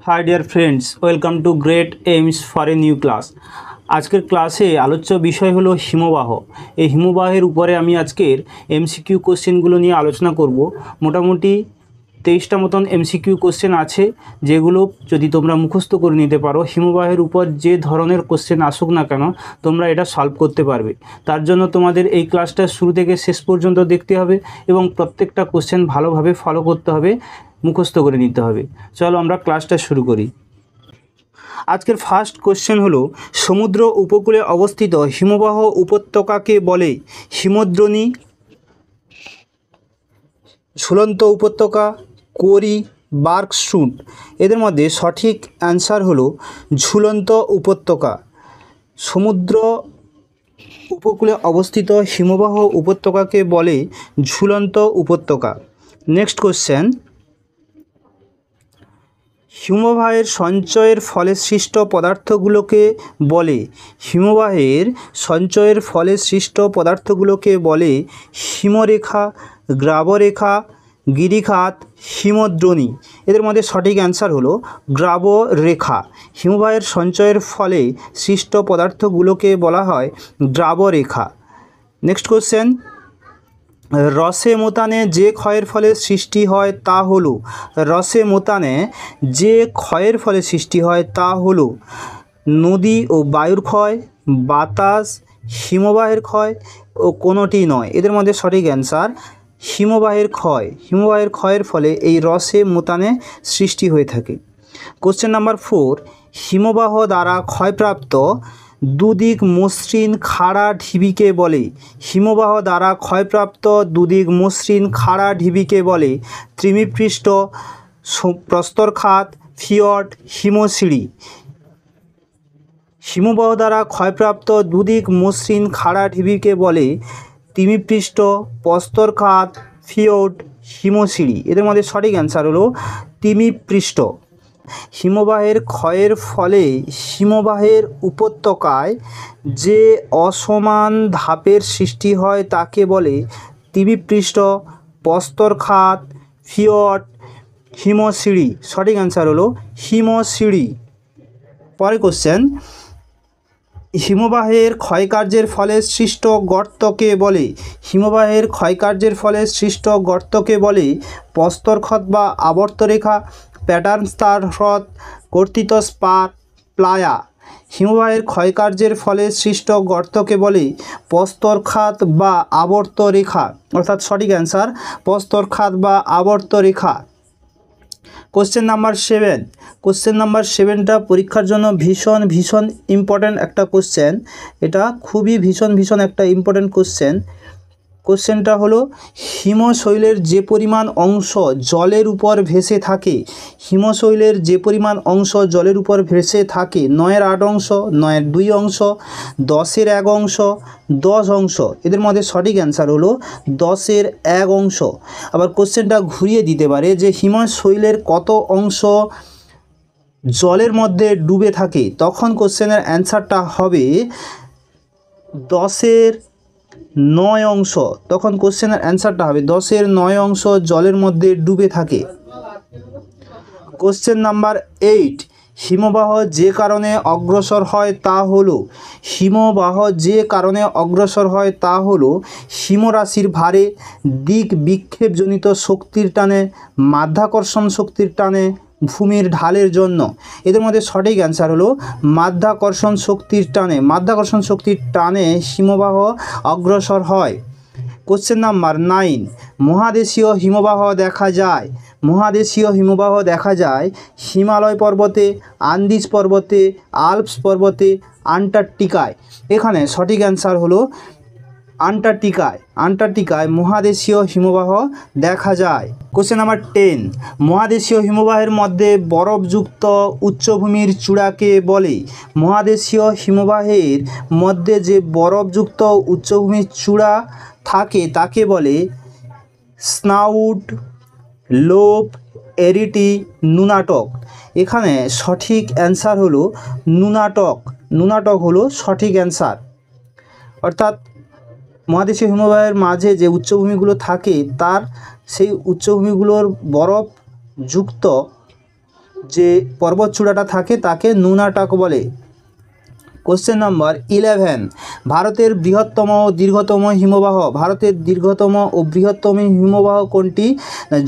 High dear friends, welcome to great aims for a new class. আজকের ক্লাসে আলোচ্য বিষয় হলো হিমবাহ। এই হিমবাহের উপরে আমি আজকের এমসিকিউ কোশ্চেনগুলো নিয়ে আলোচনা করব। মোটামুটি 23টা মতন এমসিকিউ কোশ্চেন আছে, যেগুলো যদি তোমরা মুখস্থ করে নিতে পারো, হিমবাহের উপর যে ধরনের কোশ্চেন আসুক না কেন তোমরা এটা সলভ করতে পারবে। তার জন্য তোমাদের এই ক্লাসটা শুরু থেকে শেষ পর্যন্ত দেখতে হবে এবং প্রত্যেকটা কোশ্চেন ভালোভাবে ফলো করতে হবে, মুখস্থ করে নিতে হবে। চলো আমরা ক্লাসটা শুরু করি। আজকের ফার্স্ট কোশ্চেন হলো, সমুদ্র উপকূলে অবস্থিত হিমবাহ উপত্যকাকে বলে হিমদ্রোণী, ঝুলন্ত উপত্যকা, কোরি, বার্কশুট। এদের মধ্যে সঠিক অ্যান্সার হলো ঝুলন্ত উপত্যকা। সমুদ্র উপকূলে অবস্থিত হিমবাহ উপত্যকাকে বলে ঝুলন্ত উপত্যকা। নেক্সট কোশ্চেন, হিমবাহের সঞ্চয়ের ফলে সৃষ্ট পদার্থগুলোকে বলে হিমরেখা, গ্রাবরেখা, গিরিখাত, হিমদ্রোণী। এদের মধ্যে সঠিক অ্যান্সার হলো গ্রাবরেখা। হিমবাহের সঞ্চয়ের ফলে সৃষ্ট পদার্থগুলোকে বলা হয় গ্রাবরেখা। নেক্সট কোশ্চেন, রসে মোতানে যে ক্ষয়ের ফলে সৃষ্টি হয় তা হলো নদী ও বায়ুর ক্ষয়, বাতাস, হিমবাহের ক্ষয় ও কোনোটি নয়। এদের মধ্যে সঠিক অ্যান্সার হিমবাহের ক্ষয়ের ফলে এই রসে মোতানে সৃষ্টি হয়ে থাকে। কোশ্চেন নাম্বার 4, হিমবাহ দ্বারা ক্ষয়প্রাপ্ত দুদিক মসৃণ খাড়া ঢিবিকে বলে ত্রিমিপৃষ্ঠ, প্রস্তরখাত, ফিয়র্ড, হিমশিড়ি। হিমবাহ দ্বারা ক্ষয়প্রাপ্ত দুদিক মসৃণ খাড়া ঢিবিকে বলে ত্রিমিপৃষ্ঠ, প্রস্তরখাত, ফিয়র্ড, হিমশিড়ি। এদের মধ্যে সঠিক অ্যান্সার হলো ত্রিমিপৃষ্ঠ। হিমবাহের ক্ষয়ের ফলে হিমবাহের উপত্যকায় যে অসমান ধাপের সৃষ্টি হয় তাকে বলে ত্রিমিপৃষ্ঠ, প্রস্তরখাত, ফিয়র্ড, হিমশিড়ি। সঠিক অ্যান্সার হলো হিমশিড়ি। পরের কোশ্চেন, হিমবাহের ক্ষয়কার্যের ফলে সৃষ্ট গর্তকে বলে প্রস্তরখাত বা আবর্তরেখা, প্যাটার্ন স্টার হ্রদ, কর্তিত স্পার, প্লায়া। হিমবাহের ক্ষয়কার্যের ফলে সৃষ্ট গর্তকে বলে প্রস্তরখাত বা আবর্তরেখা, অর্থাৎ সঠিক অ্যান্সার প্রস্তরখাত বা আবর্তরেখা। কোশ্চেন নাম্বার 7টা পরীক্ষার জন্য ভীষণ ইম্পর্ট্যান্ট একটা কোশ্চেন। এটা খুবই ভীষণ একটা ইম্পর্ট্যান্ট কোশ্চেনটা হলো, হিমশৈলের যে পরিমাণ অংশ জলের উপর ভেসে থাকে 9-এর 8 অংশ, 9-এর 2 অংশ, 10-এর 1 অংশ, 10 অংশ। এদের মধ্যে সঠিক অ্যান্সার হলো 10-এর 1 অংশ। আবার কোশ্চেনটা ঘুরিয়ে দিতে পারে যে হিমশৈলের কত অংশ জলের মধ্যে ডুবে থাকে, তখন কোশ্চেনের অ্যান্সারটা হবে 10-এর 9 অংশ। তখন কোশ্চেনের অ্যান্সারটা হবে 10-এর 9 অংশ জলের মধ্যে ডুবে থাকে। কোশ্চেন নাম্বার 8, হিমবাহ যে কারণে অগ্রসর হয় তা হলো হিমরাশির ভারে, দিক বিক্ষেপজনিত শক্তির টানে, মাধ্যাকর্ষণ শক্তির টানে, ভূমির ঢালের জন্য। এদের মধ্যে সঠিক অ্যান্সার হলো মাধ্যাকর্ষণ শক্তির টানে হিমবাহ অগ্রসর হয়। কোশ্চেন নাম্বার 9, মহাদেশীয় হিমবাহ দেখা যায় হিমালয় পর্বতে, আন্দিজ পর্বতে, আল্পস পর্বতে, আন্টার্কটিকায়। এখানে সঠিক অ্যান্সার হলো আন্টার্কটিকায় মহাদেশীয় হিমবাহ দেখা যায়। কোশ্চেন নাম্বার 10, মহাদেশীয় হিমবাহের মধ্যে বরফযুক্ত উচ্চভূমির চূড়াকে বলে মহাদেশীয় হিমবাহের মধ্যে যে বরফযুক্ত উচ্চভূমির চূড়া থাকে তাকে বলে স্নাউট, লোপ, এরিটি, নুনাটক। এখানে সঠিক অ্যান্সার হলো নুনাটক হলো সঠিক অ্যান্সার। অর্থাৎ মহাদেশীয় হিমবাহের মাঝে যে উচ্চভূমিগুলো থাকে তার সেই উচ্চভূমিগুলোর বরফযুক্ত যে পর্বতচূড়াটা থাকে তাকে নুনাটাক বলে। কোশ্চেন নাম্বার 11, ভারতের বৃহত্তম ও দীর্ঘতম হিমবাহ, ভারতের দীর্ঘতম ও বৃহত্তম হিমবাহ কোনটি?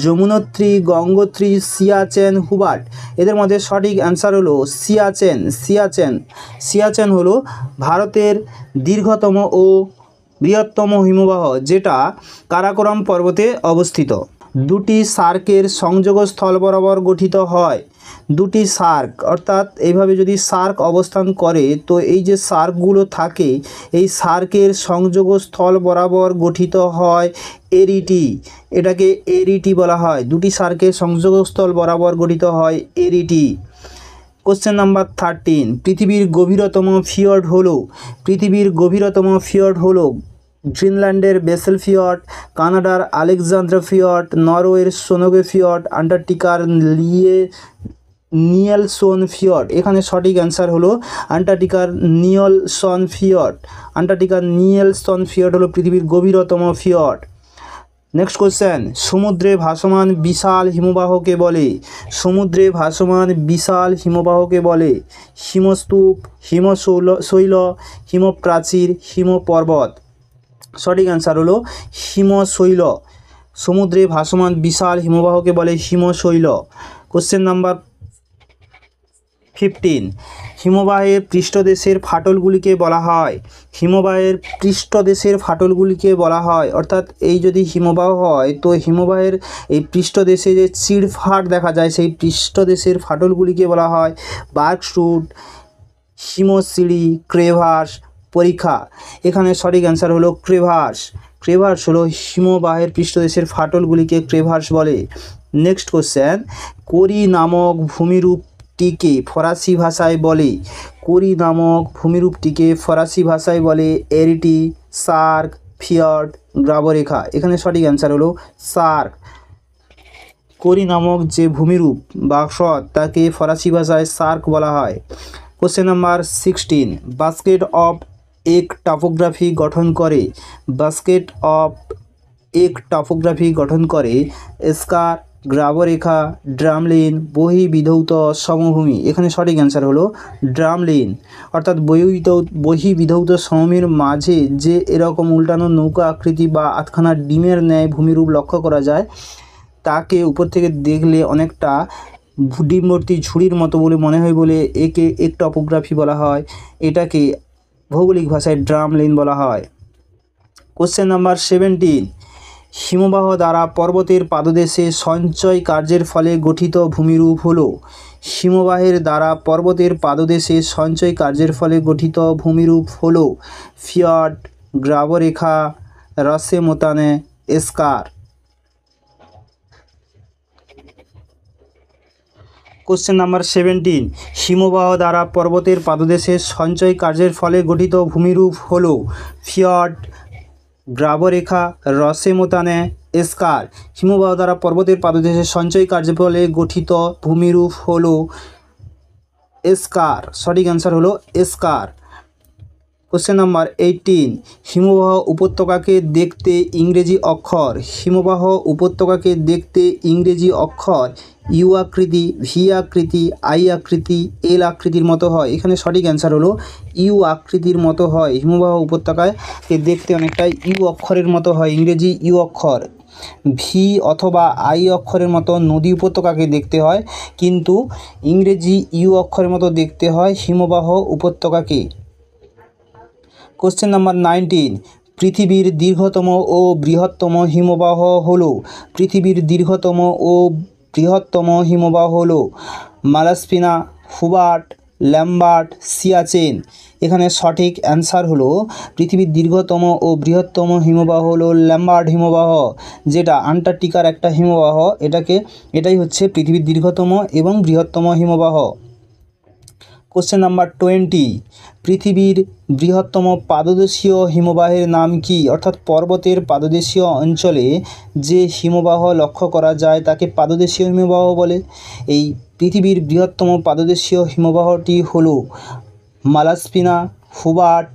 যমুনোত্রী, গঙ্গোত্রী, সিয়াচেন, হুবার্ট। এদের মধ্যে সঠিক অ্যান্সার হলো সিয়াচেন। সিয়াচেন হলো ভারতের দীর্ঘতম ও বৃহত্তম হিমবাহ, যেটা কারাকোরাম পর্বতে অবস্থিত। দুটি সার্কের সংযোগস্থল বরাবর গঠিত হয়। দুটি সার্ক, অর্থাৎ এইভাবে যদি সার্ক অবস্থান করে তো এই যে সার্কগুলো থাকে এই সার্কের সংযোগস্থল বরাবর গঠিত হয় এরিটি। এটাকে এরিটি বলা হয়। দুটি সার্কের সংযোগস্থল বরাবর গঠিত হয় এরিটি। কোশ্চেন নাম্বার 13, পৃথিবীর গভীরতম ফিয়র্ড হলো, পৃথিবীর গভীরতম ফিয়র্ড হলো গ্রিনল্যান্ডের বেসেল ফিয়র্ড, কানাডার আলেকজান্দ্রা ফিয়র্ড, নরওয়ের সোনোগে ফিয়র্ড, আন্টার্কটিকার নিয়েলসন ফিয়র্ড। এখানে সঠিক অ্যান্সার হলো আন্টার্কটিকার নিয়েলসন ফিয়র্ড। আন্টার্কটিকার নিয়েলসন ফিয়র্ড হলো পৃথিবীর গভীরতম ফিয়র্ড। নেক্সট কোশ্চেন, সমুদ্রে ভাসমান বিশাল হিমবাহকে বলে, সমুদ্রে ভাসমান বিশাল হিমবাহকে বলে হিমস্তূপ, হিমশৈল, হিমপ্রাচীর, হিমপর্বত। সঠিক অ্যান্সার হলো হিমশৈল। সমুদ্রে ভাসমান বিশাল হিমবাহকে বলে হিমশৈল। কোশ্চেন নাম্বার 15, হিমবাহের পৃষ্ঠদেশের ফাটলগুলিকে বলা হয়, হিমবাহের পৃষ্ঠদেশের ফাটলগুলিকে বলা হয়, অর্থাৎ এই যদি হিমবাহ হয় তো হিমবাহের এই পৃষ্ঠদেশে যে চিড়ফাট দেখা যায় সেই পৃষ্ঠদেশের ফাটলগুলিকে বলা হয় বার্কস্রুট, হিমশিড়ি, ক্রেভাস, পরীক্ষা। এখানে সঠিক অ্যান্সার হলো ক্রেভাস। ক্রেভাস হলো হিমবাহের পৃষ্ঠদেশের ফাটলগুলিকে ক্রেভাস বলে। নেক্সট কোশ্চেন, কোরি নামক ভূমিরূপটিকে ফরাসি ভাষায় বলে, কোরি নামক ভূমিরূপটিকে ফরাসি ভাষায় বলে এরিটি, সার্ক, ফিয়র্ড, গ্রাবরেখা। এখানে সঠিক অ্যান্সার হলো সার্ক। কোরি নামক যে ভূমিরূপ বা হ্রদ তাকে ফরাসি ভাষায় সার্ক বলা হয়। কোশ্চেন নাম্বার 16, বাস্কেট অফ এক টপোগ্রাফি গঠন করে, বাস্কেট অফ এক টপোগ্রাফি গঠন করে স্কার, গ্রাবরেখা, ড্রামলিন, বহিবিধৌত সমভূমি। এখানে সঠিক অ্যান্সার হলো ড্রামলিন। অর্থাৎ বহিবিধৌত সমভূমির মাঝে যে এরকম উল্টানো নৌকা আকৃতি বা আধখানা ডিমের ন্যায় ভূমিরূপ লক্ষ্য করা যায় তাকে উপর থেকে দেখলে অনেকটা ডিমভর্তি ঝুড়ির মতো বলে মনে হয় বলে একে এক টপোগ্রাফি বলা হয়। এটাকে ভৌগোলিক ভাষায় ড্রামলিন বলা হয়। কোশ্চেন নাম্বার 17, হিমবাহ দ্বারা পর্বতের পাদদেশে সঞ্চয় কার্যের ফলে গঠিত ভূমিরূপ হলো, হিমবাহের দ্বারা পর্বতের পাদদেশে সঞ্চয় কার্যের ফলে গঠিত ভূমিরূপ হলো ফিয়র্ড, গ্রাবরেখা, রসে মোতানে, স্কার। কোশ্চেন নাম্বার 17, হিমবাহ দ্বারা পর্বতের পাদদেশে সঞ্চয় কার্যের ফলে গঠিত ভূমিরূপ হলো ফিয়র্ড, গ্রাবরেখা, রসে মোতানে, স্কার। হিমবাহ দ্বারা পর্বতের পাদদেশে সঞ্চয় কার্যের ফলে গঠিত ভূমিরূপ হলো স্কার। সঠিক অ্যান্সার হলো স্কার। কোশ্চেন নাম্বার 18, হিমবাহ উপত্যকাকে দেখতে ইংরেজি অক্ষর, হিমবাহ উপত্যকাকে দেখতে ইংরেজি অক্ষর ইউ আকৃতি, ভি আকৃতি, আই আকৃতি, এল আকৃতির মতো হয়। এখানে সঠিক অ্যান্সার হলো ইউ আকৃতির মতো হয়। হিমবাহ উপত্যকাকে দেখতে অনেকটা ইউ অক্ষরের মতো হয়, ইংরেজি ইউ অক্ষর। ভি অথবা আই অক্ষরের মতো নদী উপত্যকাকে দেখতে হয়, কিন্তু ইংরেজি ইউ অক্ষরের মতো দেখতে হয় হিমবাহ উপত্যকাকে। কোশ্চেন নাম্বার 19, পৃথিবীর দীর্ঘতম ও বৃহত্তম হিমবাহ হলো, পৃথিবীর দীর্ঘতম ও বৃহত্তম হিমবাহ হলো মালাস্পিনা, হুবার্ট, ল্যাম্বার্ট, সিয়াচেন। এখানে সঠিক অ্যান্সার হলো পৃথিবীর দীর্ঘতম ও বৃহত্তম হিমবাহ হলো ল্যাম্বার্ট হিমবাহ, যেটা আন্টার্কটিকার একটা হিমবাহ। এটাই হচ্ছে পৃথিবীর দীর্ঘতম এবং বৃহত্তম হিমবাহ। কোশ্চেন নাম্বার 20, পৃথিবীর বৃহত্তম পাদদেশীয় হিমবাহের নাম কি? অর্থাৎ পর্বতের পাদদেশীয় অঞ্চলে যে হিমবাহ লক্ষ্য করা যায় তাকে পাদদেশীয় হিমবাহ বলে। এই পৃথিবীর বৃহত্তম পাদদেশীয় হিমবাহটি হলো মালাস্পিনা, হুবার্ট,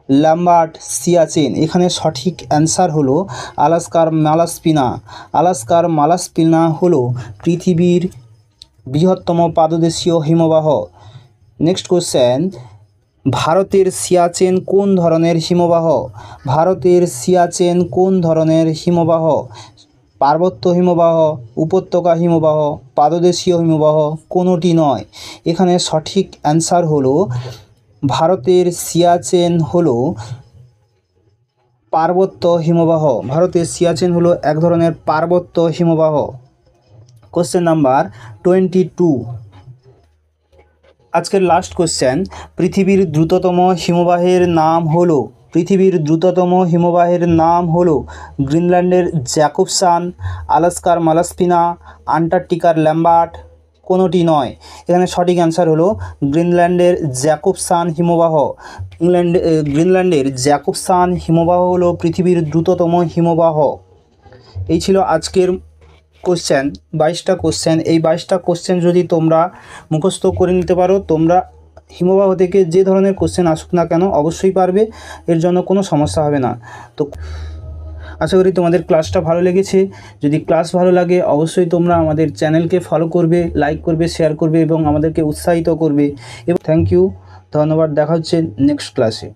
ল্যাম্বার্ট, সিয়াচেন। এখানে সঠিক অ্যান্সার হলো আলাস্কার মালাস্পিনা। আলাস্কার মালাস্পিনা হলো পৃথিবীর বৃহত্তম পাদদেশীয় হিমবাহ। নেক্সট কোশ্চেন, ভারতের সিয়াচেন কোন ধরনের হিমবাহ? ভারতের সিয়াচেন কোন ধরনের হিমবাহ? পার্বত্য হিমবাহ, উপত্যকা হিমবাহ, পাদদেশীয় হিমবাহ, কোনোটি নয়। এখানে সঠিক অ্যান্সার হলো ভারতের সিয়াচেন হলো পার্বত্য হিমবাহ। ভারতের সিয়াচেন হলো এক ধরনের পার্বত্য হিমবাহ। কোশ্চেন নাম্বার 22, আজকের লাস্ট কোশ্চেন, পৃথিবীর দ্রুততম হিমবাহের নাম হলো, পৃথিবীর দ্রুততম হিমবাহের নাম হলো গ্রিনল্যান্ডের জ্যাকবসন, আলাস্কার মালাস্পিনা, আন্টার্কটিকার ল্যাম্বার্ট, কোনোটি নয়। এখানে সঠিক অ্যান্সার হলো গ্রিনল্যান্ডের জ্যাকবসন হিমবাহ। গ্রিনল্যান্ডের জ্যাকবসন হিমবাহ হলো পৃথিবীর দ্রুততম হিমবাহ। এই ছিল আজকের কোশ্চেন, 22টা কোশ্চেন। এই 22টা কোশ্চেন যদি তোমরা মুখস্থ করে নিতে পারো, তোমরা হিমবাহ থেকে যে ধরনের কোশ্চেন আসুক না কেন অবশ্যই পারবে, এর জন্য কোনো সমস্যা হবে না। তো আশা করি তোমাদের ক্লাসটা ভালো লেগেছে। যদি ক্লাস ভালো লাগে অবশ্যই তোমরা আমাদের চ্যানেলকে ফলো করবে, লাইক করবে, শেয়ার করবে এবং আমাদেরকে উৎসাহিত করবে। এবং থ্যাংক ইউ, ধন্যবাদ। দেখা হচ্ছে নেক্সট ক্লাসে।